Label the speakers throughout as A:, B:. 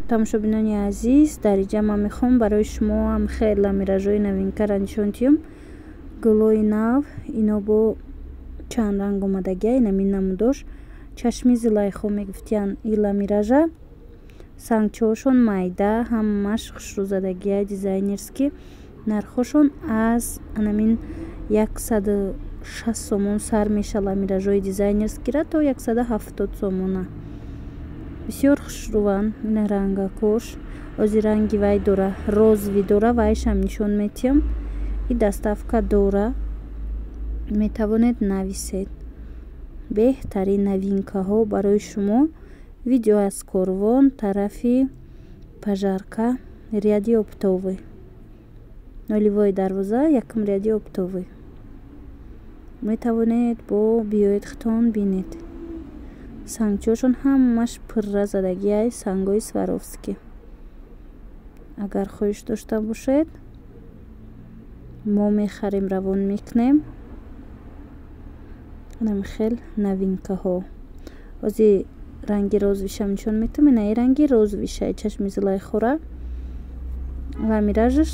A: тамошобинони азиз, дар ҷама мехоҳам барои шумо ҳам хеле ламиражҳои новинкаро нишон диҳам. гулҳои нав, ино бо чанд ранг омадагия, инамин намудош. чашми зилайхо мегуфтиян ин ламиража. сангчаҳошон майда, ҳамаш хушрӯзадагия, дизайнерски. нархошон аз анамин 160 сомон сар меша ламиражҳои дизайнерскира то 170 сомона. бисёр хушрӯан ин рангакош. ози ранги вай дора, розви дора, вайшам нишон метиҳам. ин даставка дора, метавонед нависед. беҳтарин новинкаҳо барои шумо. видео аз корвон, тарафи пажарка, ряди оптовӣ, ноливои дарвоза, якум ряди оптовӣ. метавонед бо биёедтон бинед. сангчаҳошон ҳамаш пурра задагия, сангҳои сваровски. агар хоҳиш дошта бошед, мо мехарем, равон мекунем. намихел новинкаҳо. ози ранги розвишам нишон метавонам. ина ин ранги розвиша, чашми зилайхора.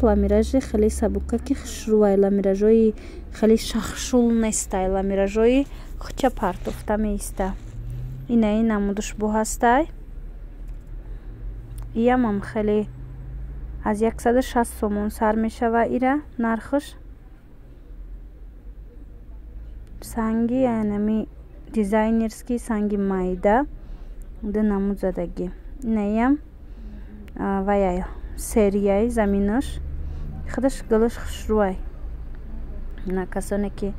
A: ламиражи хеле сабукаки хушрӯвай, ламиражҳои хеле шахшул нестай, ламиражҳои хуча партофта меиста. ина ин намудошбо ҳастай. иямам хеле аз 160 сомон сар мешава. ира нархш санги анами дизайнерски, санги майда, ду намуд задагӣ. инаям ваяй серияи заминаш худаш гулаш хушрӯвай. ина касоне ки